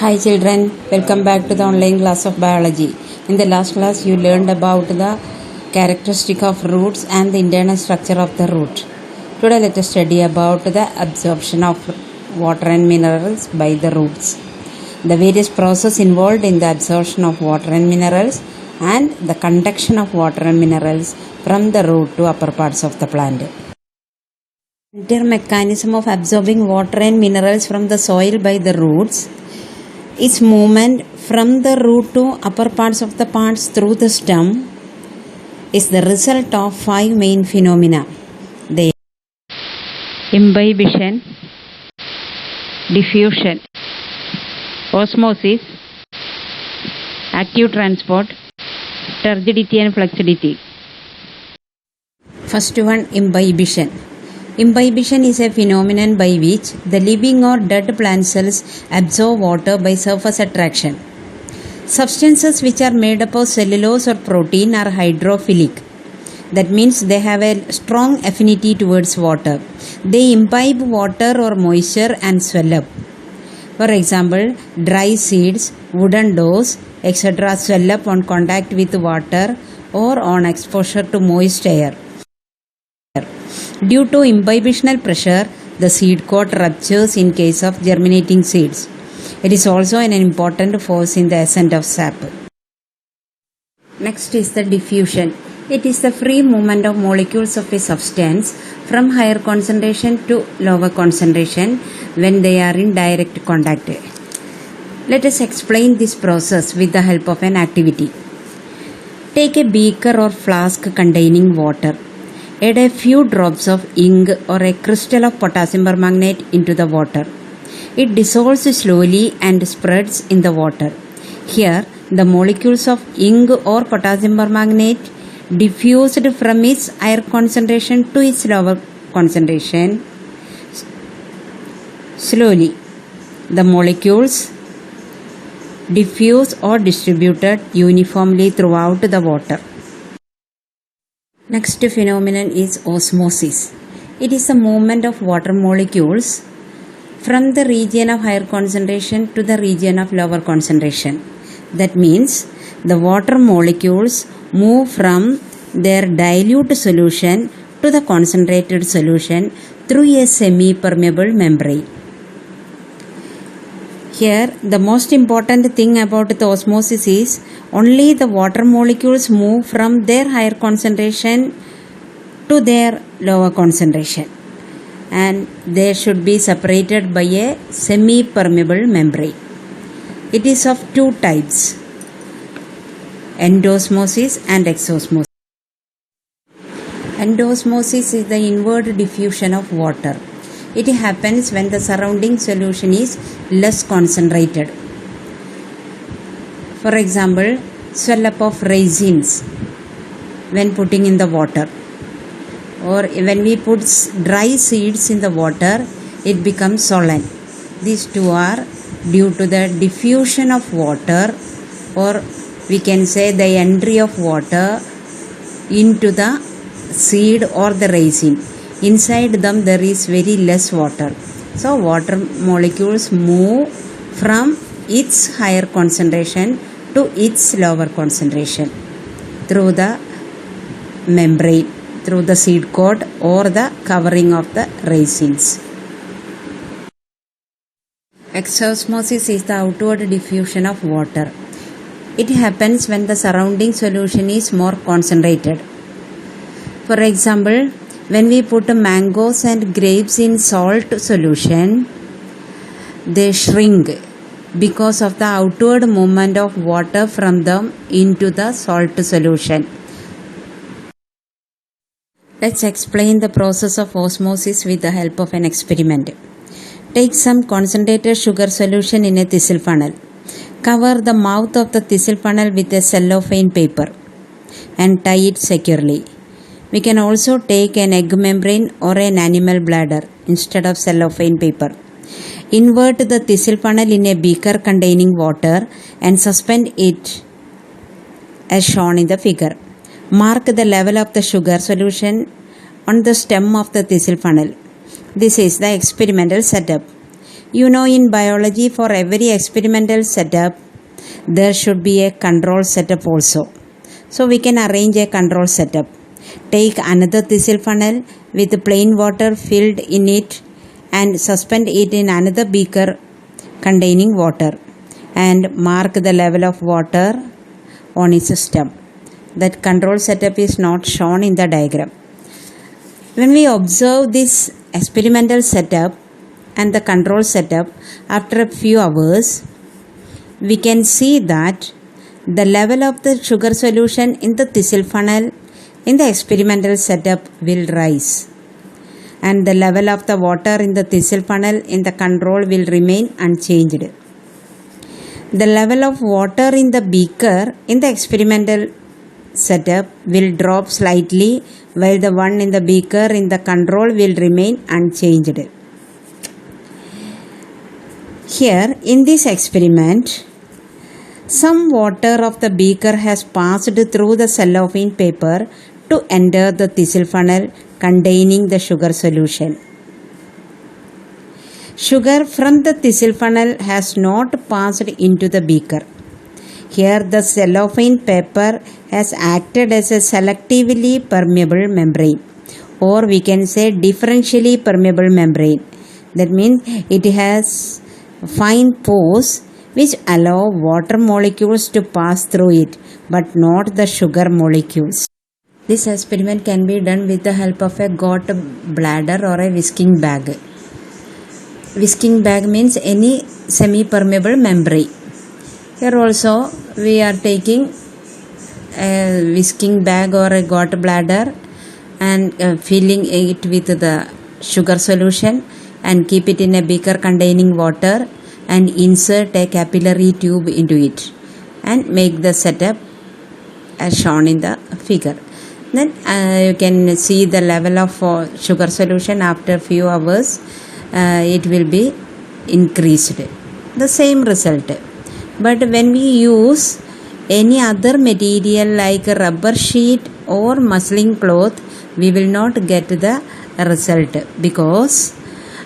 Hi children, welcome back to the online class of biology. In the last class you learned about the characteristic of roots and the internal structure of the root. Today let us study about the absorption of water and minerals by the roots. The various processes involved in the absorption of water and minerals and the conduction of water and minerals from the root to upper parts of the plant. The entire mechanism of absorbing water and minerals from the soil by the roots, its movement from the root to upper parts of the plants through the stem, is the result of 5 main phenomena. They are imbibition, diffusion, osmosis, active transport, turgidity and fluidity. First one, imbibition. Imbibition is a phenomenon by which the living or dead plant cells absorb water by surface attraction. Substances which are made up of cellulose or protein are hydrophilic. That means they have a strong affinity towards water. They imbibe water or moisture and swell up. For example, dry seeds, wooden doors, etc. swell up on contact with water or on exposure to moist air. Due to imbibitional pressure, the seed coat ruptures in case of germinating seeds. It is also an important force in the ascent of sap. Next is the diffusion. It is the free movement of molecules of a substance from higher concentration to lower concentration when they are in direct contact. Let us explain this process with the help of an activity. Take a beaker or flask containing water. Add a few drops of ink or a crystal of potassium permanganate into the water. It dissolves slowly and spreads in the water. Here, the molecules of ink or potassium permanganate diffused from its higher concentration to its lower concentration. Slowly, the molecules diffuse or distributed uniformly throughout the water. Next phenomenon is osmosis. It is the movement of water molecules from the region of higher concentration to the region of lower concentration. That means the water molecules move from their dilute solution to the concentrated solution through a semi-permeable membrane. Here, the most important thing about the osmosis is only the water molecules move from their higher concentration to their lower concentration, and they should be separated by a semi-permeable membrane. It is of two types, endosmosis and exosmosis. Endosmosis is the inward diffusion of water. It happens when the surrounding solution is less concentrated. For example, swell up of raisins when putting in the water, or when we put dry seeds in the water, it becomes swollen. These two are due to the diffusion of water, or we can say the entry of water into the seed or the raisin. Inside them there is very less water. So water molecules move from its higher concentration to its lower concentration through the membrane, through the seed coat or the covering of the raisins. Exosmosis is the outward diffusion of water. It happens when the surrounding solution is more concentrated. For example, when we put mangoes and grapes in salt solution, they shrink because of the outward movement of water from them into the salt solution. Let's explain the process of osmosis with the help of an experiment. Take some concentrated sugar solution in a thistle funnel. Cover the mouth of the thistle funnel with a cellophane paper and tie it securely. We can also take an egg membrane or an animal bladder instead of cellophane paper. Invert the thistle funnel in a beaker containing water and suspend it as shown in the figure. Mark the level of the sugar solution on the stem of the thistle funnel. This is the experimental setup. You know, in biology, for every experimental setup, there should be a control setup also. So we can arrange a control setup. Take another thistle funnel with plain water filled in it and suspend it in another beaker containing water and mark the level of water on its stem. That control setup is not shown in the diagram. When we observe this experimental setup and the control setup after a few hours, we can see that the level of the sugar solution in the thistle funnel in the experimental setup will rise, and the level of the water in the thistle funnel in the control will remain unchanged. The level of water in the beaker in the experimental setup will drop slightly, while the one in the beaker in the control will remain unchanged. Here in this experiment, some water of the beaker has passed through the cellophane paper to enter the thistle funnel containing the sugar solution. Sugar from the thistle funnel has not passed into the beaker. Here the cellophane paper has acted as a selectively permeable membrane, or we can say differentially permeable membrane. That means it has fine pores which allow water molecules to pass through it, but not the sugar molecules. This experiment can be done with the help of a goat bladder or a whisking bag. Whisking bag means any semi-permeable membrane. Here also we are taking a whisking bag or a goat bladder and filling it with the sugar solution and keep it in a beaker containing water and insert a capillary tube into it and make the setup as shown in the figure. Then you can see the level of sugar solution after few hours. It will be increased. The same result. But when we use any other material like a rubber sheet or muslin cloth, we will not get the result, because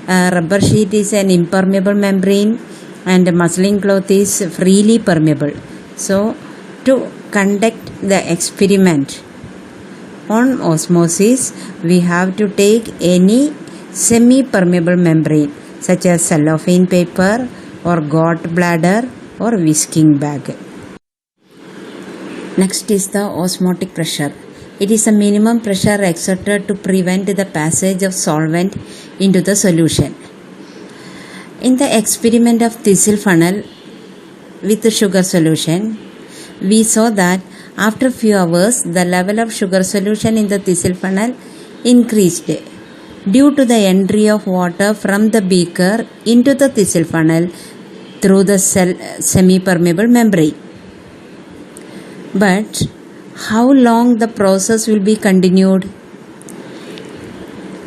rubber sheet is an impermeable membrane and muslin cloth is freely permeable. So to conduct the experiment on osmosis, we have to take any semi-permeable membrane such as cellophane paper or goat bladder or whisking bag. Next is the osmotic pressure. It is a minimum pressure exerted to prevent the passage of solvent into the solution. In the experiment of thistle funnel with the sugar solution, we saw that after few hours the level of sugar solution in the thistle funnel increased due to the entry of water from the beaker into the thistle funnel through the semi-permeable membrane. But how long the process will be continued?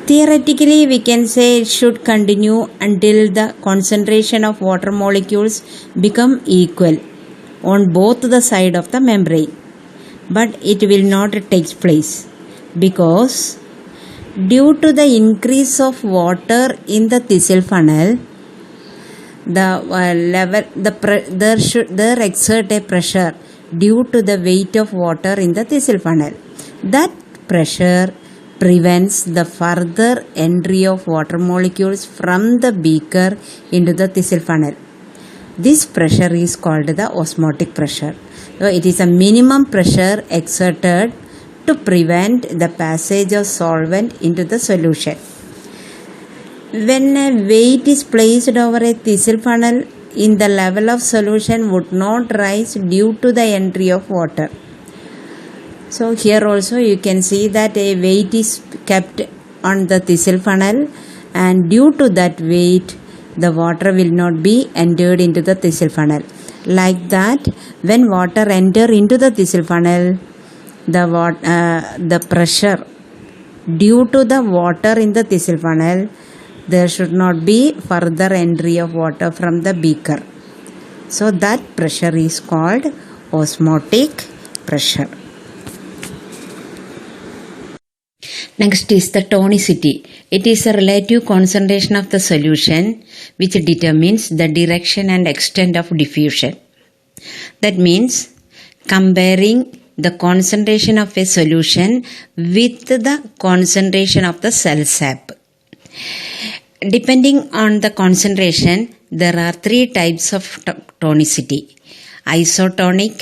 Theoretically, we can say it should continue until the concentration of water molecules become equal on both the side of the membrane. But it will not take place, because due to the increase of water in the thistle funnel, there exert a pressure due to the weight of water in the thistle funnel. That pressure prevents the further entry of water molecules from the beaker into the thistle funnel. This pressure is called the osmotic pressure. So it is a minimum pressure exerted to prevent the passage of solvent into the solution. When a weight is placed over a thistle funnel, in the level of solution would not rise due to the entry of water. So here also you can see that a weight is kept on the thistle funnel, and due to that weight the water will not be entered into the thistle funnel. Like that, when water enter into the thistle funnel, the pressure due to the water in the thistle funnel, there should not be further entry of water from the beaker. So that pressure is called osmotic pressure. Next is the tonicity. It is the relative concentration of the solution which determines the direction and extent of diffusion. That means comparing the concentration of a solution with the concentration of the cell sap. Depending on the concentration, there are three types of tonicity: isotonic,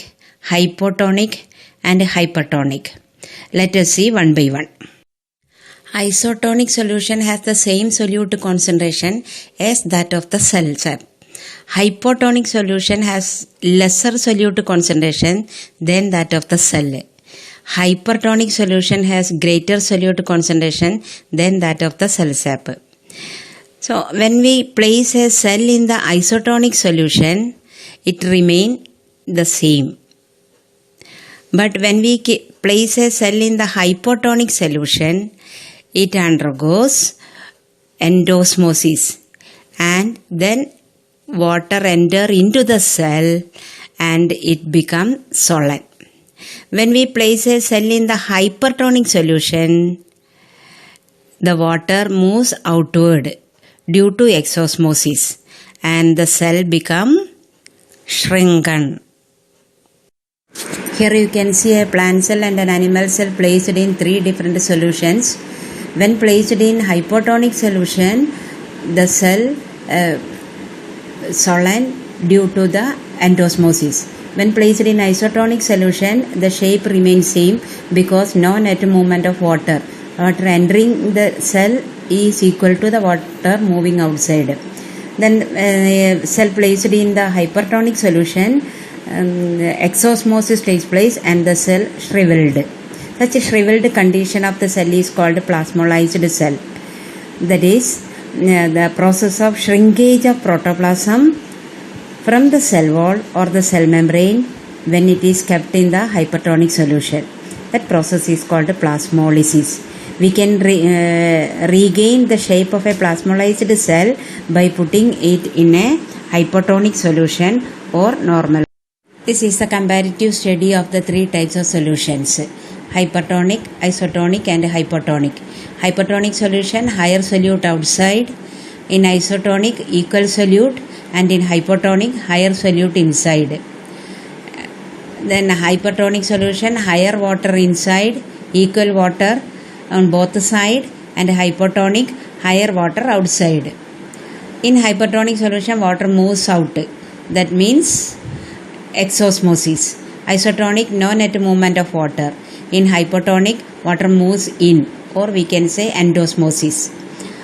hypotonic, and hypertonic. Let us see one by one. Isotonic solution has the same solute concentration as that of the cell sap. Hypotonic solution has lesser solute concentration than that of the cell. Hypertonic solution has greater solute concentration than that of the cell sap. So when we place a cell in the isotonic solution, it remains the same. But when we place a cell in the hypotonic solution, it undergoes endosmosis, and then water enter into the cell and it becomes solid. When we place a cell in the hypertonic solution, the water moves outward due to exosmosis and the cell become shrunken. Here you can see a plant cell and an animal cell placed in three different solutions. When placed in hypotonic solution, the cell swollen due to the endosmosis. When placed in isotonic solution, the shape remains same because no net movement of water. Water entering the cell is equal to the water moving outside. Then cell placed in the hypertonic solution, exosmosis takes place and the cell shriveled. Such a shriveled condition of the cell is called plasmolized cell. That is the process of shrinkage of protoplasm from the cell wall or the cell membrane when it is kept in the hypertonic solution. That process is called plasmolysis. We can regain the shape of a plasmolized cell by putting it in a hypotonic solution or normal. This is the comparative study of the three types of solutions: hypertonic, isotonic, and hypotonic. Hypertonic solution, higher solute outside. In isotonic, equal solute, and in hypotonic, higher solute inside. Then hypertonic solution, higher water inside, equal water on both sides, and hypotonic, higher water outside. In hypertonic solution, water moves out. That means exosmosis. Isotonic, no net movement of water. In hypotonic, water moves in, or we can say endosmosis.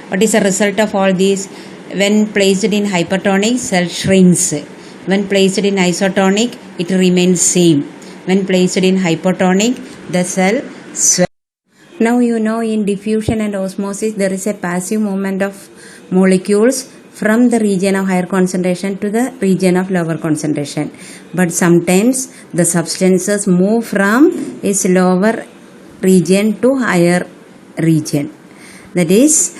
What is the result of all these? When placed in hypertonic, cell shrinks. When placed in isotonic, it remains same. When placed in hypotonic, the cell swells. Now you know in diffusion and osmosis there is a passive movement of molecules from the region of higher concentration to the region of lower concentration. But sometimes the substances move from its lower region to higher region. That is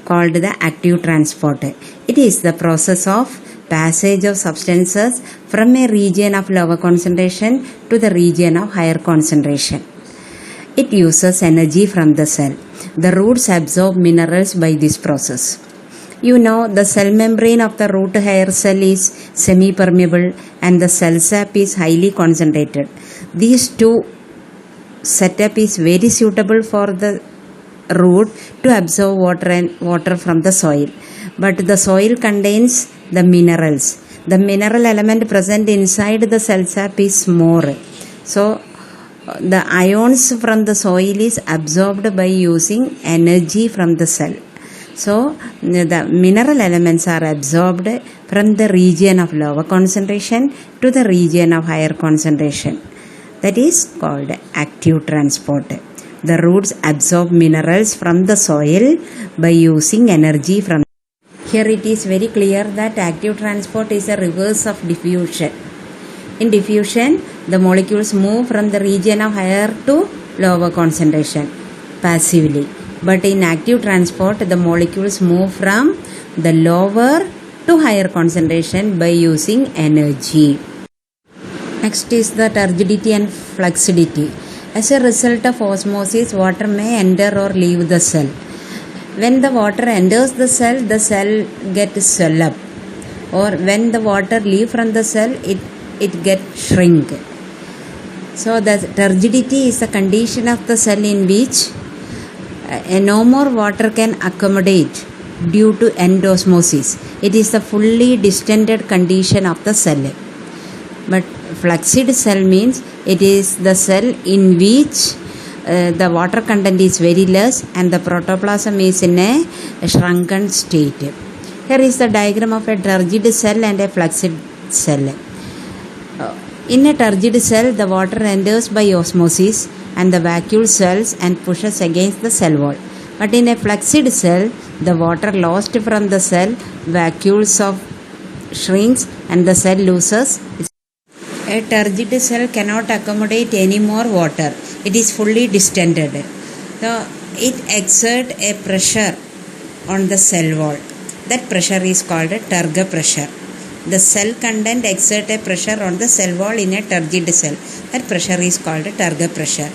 called the active transport. It is the process of passage of substances from a region of lower concentration to the region of higher concentration. It uses energy from the cell. The roots absorb minerals by this process. You know, the cell membrane of the root hair cell is semi-permeable and the cell sap is highly concentrated. These two setup is very suitable for the root to absorb water from the soil. But the soil contains the minerals. The mineral element present inside the cell sap is more. So the ions from the soil is absorbed by using energy from the cell. So the mineral elements are absorbed from the region of lower concentration to the region of higher concentration. That is called active transport. The roots absorb minerals from the soil by using energy from. Here it is very clear that active transport is a reverse of diffusion. In diffusion, the molecules move from the region of higher to lower concentration passively. But in active transport, the molecules move from the lower to higher concentration by using energy. Next is the turgidity and fluidity. As a result of osmosis, water may enter or leave the cell. When the water enters the cell gets swell up, or when the water leave from the cell, it gets shrink. So the turgidity is the condition of the cell in which no more water can accommodate due to endosmosis. It is the fully distended condition of the cell. But flaccid cell means it is the cell in which the water content is very less and the protoplasm is in a shrunken state. Here is the diagram of a turgid cell and a flaccid cell. In a turgid cell, the water enters by osmosis and the vacuole swells and pushes against the cell wall. But in a flaccid cell, the water lost from the cell vacuoles shrinks and the cell loses. A turgid cell cannot accommodate any more water. It is fully distended. So it exerts a pressure on the cell wall. That pressure is called a turgor pressure. The cell content exerts a pressure on the cell wall in a turgid cell. That pressure is called a turgor pressure.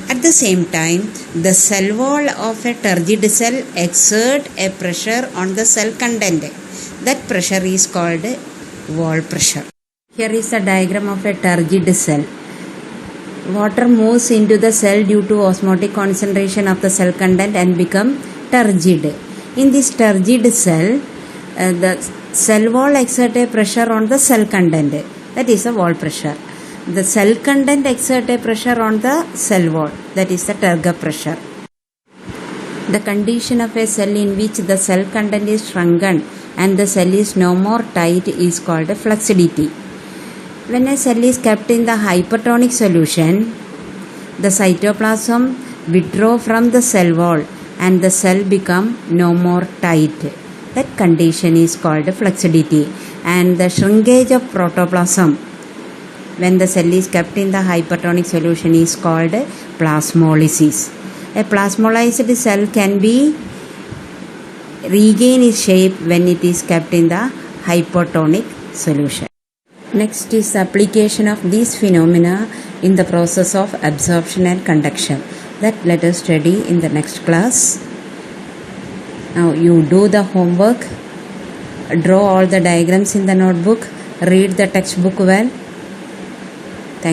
At the same time, the cell wall of a turgid cell exerts a pressure on the cell content. That pressure is called wall pressure. Here is the diagram of a turgid cell. Water moves into the cell due to osmotic concentration of the cell content and become turgid. In this turgid cell, the cell wall exerts a pressure on the cell content. That is the wall pressure. The cell content exerts a pressure on the cell wall. That is the turgor pressure. The condition of a cell in which the cell content is shrunken and the cell is no more tight is called flaccidity. When a cell is kept in the hypertonic solution, the cytoplasm withdraws from the cell wall and the cell becomes no more tight. That condition is called flaccidity. And the shrinkage of protoplasm when the cell is kept in the hypertonic solution is called plasmolysis. A plasmolysed cell can be regain its shape when it is kept in the hypertonic solution. Next is the application of these phenomena in the process of absorption and conduction. That let us study in the next class. Now you do the homework, draw all the diagrams in the notebook, read the textbook well,